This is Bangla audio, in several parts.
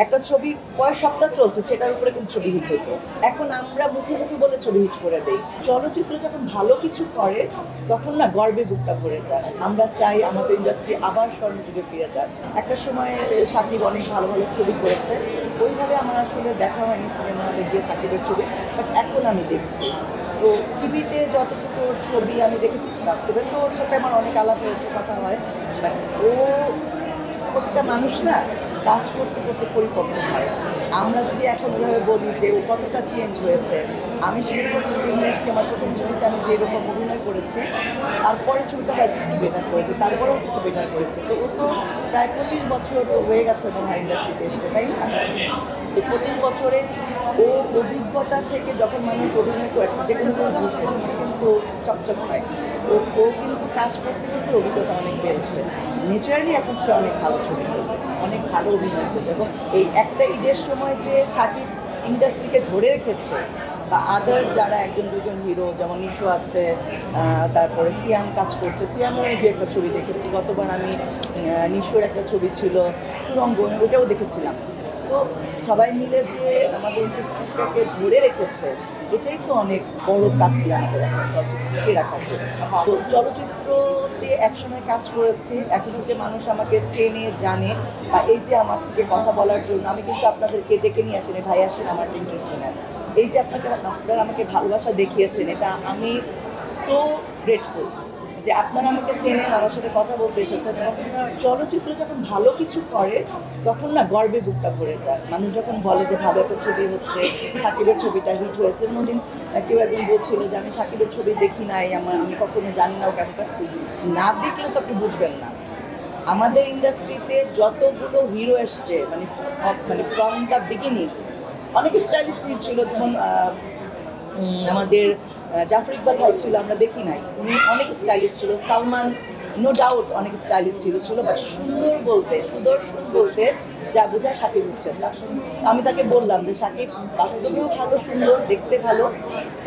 একটা ছবি কয়েক সপ্তাহ চলছে সেটার উপরে কিন্তু ছবি হিট হতো। এখন আমরা মুখে মুখে বলে ছবি হিট করে দেই। চলচ্চিত্র যখন ভালো কিছু করে তখন না গর্বে বুকটা ভরে যায়। আমরা চাই আমাদের ইন্ডাস্ট্রি আবার স্বর্ণযুগে ফিরে যাক। একটা সময় শাকিব অনেক ভালো ভালো ছবি করেছে, ওইভাবে আমার আসলে দেখা হয়নি সিনেমা হলে গিয়ে শাকিবের ছবি, বাট এখন আমি দেখছি। তো টিভিতে যতটুকু ছবি আমি দেখেছি, বাস্তবে তো ওর সাথে আমার অনেক আলাপ হয়েছে, কথা হয়, বাট ও প্রত্যেকটা মানুষ না কাজ করতে করতে পরিপক্ক হয়। আমরা যদি এখন ওইভাবে বলি যে ও কতটা চেঞ্জ হয়েছে, আমি সেটা ফিল্মে এসেছি, আমার প্রথম ছবিতে আমি যেরকম অভিনয় করেছি, তারপরে ছবিটা হয়তো একটু বেটার করেছে, তারপরেও একটু বেটার করেছে। তো ও তো প্রায় 25 বছর হয়ে গেছে মনে হয় ইন্ডাস্ট্রিতে এসছে, তাই না? তো 25 বছরে ও অভিজ্ঞতা থেকে যখন মানুষ অভিনয় করে যে কোনো জিনিস কিন্তু চকচক হয়, ও কিন্তু কাজ করতে করতে অভিজ্ঞতা অনেক বেড়েছে। নেচারালি এখন সে অনেক ভালো ছবি করবে, অনেক ভালো অভিনয় করবে। এবং এই একটা ঈদের সময় যে শাকিব ইন্ডাস্ট্রিকে ধরে রেখেছে, বা আদার্স যারা একজন দুজন হিরো যেমন নিশো আছে, তারপরে সিয়াম কাজ করছে, সিয়ামের আমি দু একটা ছবি দেখেছি। গতবার আমি নিশোর একটা ছবি ছিল সুরঙ্গ, ওটাও দেখেছিলাম। তো সবাই মিলে যে আমাদের ইন্ডাস্ট্রিটাকে ধরে রেখেছে, এটাই তো অনেক বড় প্রাপ্তি আমাদের এখন চলচ্চিত্রকে রাখার জন্য। তো চলচ্চিত্রতে একসময় কাজ করেছি, এখনও যে মানুষ আমাকে চেনে জানে, বা এই যে আমার থেকে কথা বলার জন্য আমি কিন্তু আপনাদেরকে ডেকে নিয়ে আসিনি, ভাই আসেন আমার ইন্টারভিউ নেন, এই যে আপনারা আমাকে ভালোবাসা দেখিয়েছেন, এটা আমি সো গ্রেটফুল যে আপনারা আমাকে চেনেন, আমার সাথে কথা বলতে এসেছেন। এবং চলচ্চিত্র যখন ভালো কিছু করে তখন না গর্বে বুকটা ভরে যায়। মানুষ যখন বলে যে ভালো একটা ছবি হচ্ছে, শাকিবের ছবিটা হিট হয়েছে। কোনোদিন কেউ একজন বলছিল যে আমি শাকিবের ছবি দেখি নাই, আমি কখনো জানি না ও কেমন পাচ্ছি। না দেখলে তো আপনি বুঝবেন না। আমাদের ইন্ডাস্ট্রিতে যতগুলো হিরো এসছে, মানে ফ্রম দ্য বিগিনিং, অনেক স্টাইলিশ ছিল। যেমন আমাদের জাফর ইকবাল ভাই ছিল, আমরা দেখি নাই, উনি অনেক স্টাইলিশ ছিল। সালমান নো ডাউট অনেক স্টাইলিশ ছিল, বাট সুন্দর বলতে, সুদর্শন বলতে যা বোঝায় শাকিব হচ্ছেন না। আমি তাকে বললাম যে শাকিব বাস্তবেও ভালো, সুন্দর, দেখতে ভালো,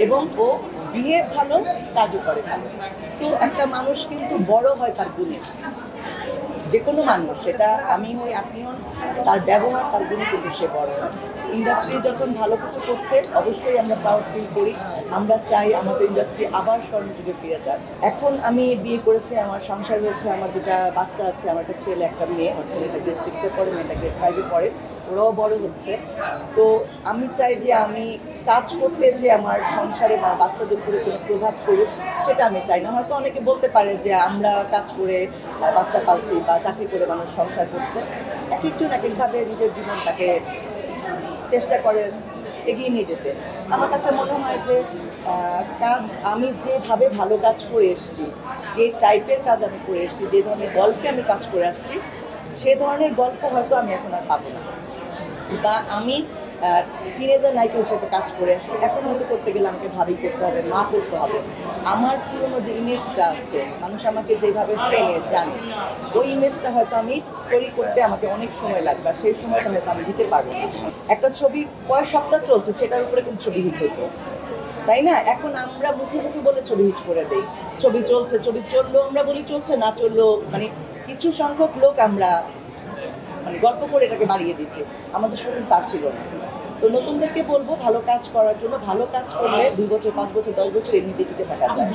এবং ও বিয়ে ভালো, কাজও করে ভালো। সো একটা মানুষ কিন্তু বড় হয় তার গুণে, যে কোনো মানুষ, সেটা আমি হই আপনি হন, তার ব্যবহার, তার গুণে কিন্তু সে বড় হয়। ইন্ডাস্ট্রি যখন ভালো কিছু করছে অবশ্যই আমরা প্রাউড ফিল করি। আমরা চাই আমাদের ইন্ডাস্ট্রি আবার স্বর্ণযুগে ফিরে যাক। এখন আমি বিয়ে করেছি, আমার সংসার হয়েছে, আমার দুটা বাচ্চা আছে, আমার একটা ছেলে একটা মেয়ে। আমার ছেলেটা গ্রেড 6-এ পড়ে, মেয়েটা গ্রেড 5-এ পড়ে, ওরাও বড় হচ্ছে। তো আমি চাই যে আমি কাজ করতে যে আমার সংসারে বা বাচ্চাদের উপরে কোনো প্রভাব পড়ুক, সেটা আমি চাই না। হয়তো অনেকে বলতে পারে যে আমরা কাজ করে বাচ্চা পালছি বা চাকরি করে মানুষ সংসার করছে, এক একজন এক একভাবে নিজের জীবনটাকে চেষ্টা করে এগিয়ে নিয়ে যেতে। আমার কাছে মনে হয় যে কাজ, আমি যেভাবে ভালো কাজ করে এসেছি, যে টাইপের কাজ আমি করে এসেছি, যে ধরনের গল্পে আমি কাজ করে আসছি, সে ধরনের গল্প হয়তো আমি এখন আর পাবো না। বা আমি টিনেজার নায়িকা হিসেবে কাজ করে আসছি, এখন হয়তো করতে গেলে আমাকে ভাবি করতে হবে, মা করতে হবে। আমার পুরনো যে ইমেজটা আছে, মানুষ আমাকে যেভাবে চেনে জানে, ওই ইমেজটা হয়তো আমি তৈরি করতে আমাকে অনেক সময় লাগবে, আর সেই সময়টা হয়তো আমি দিতে পারবো না। একটা ছবি কয়েক সপ্তাহ চলছে সেটার উপরে কিন্তু ছবি হিট হতো, তাই না? এখন আমরা মুখে মুখে বলে ছবি হিট করে দেই। ছবি চলছে, ছবি চললেও আমরা বলি চলছে, না চললেও মানে কিছু সংখ্যক লোক আমরা মানে গল্প করে এটাকে বাড়িয়ে দিচ্ছে। আমাদের শরীর তা ছিল না। তো নতুনদেরকে বলবো ভালো কাজ করার জন্য, ভালো কাজ করলে 2 বছর, 5 বছর, 10 বছর এমনিতে টিকে থাকা যায়।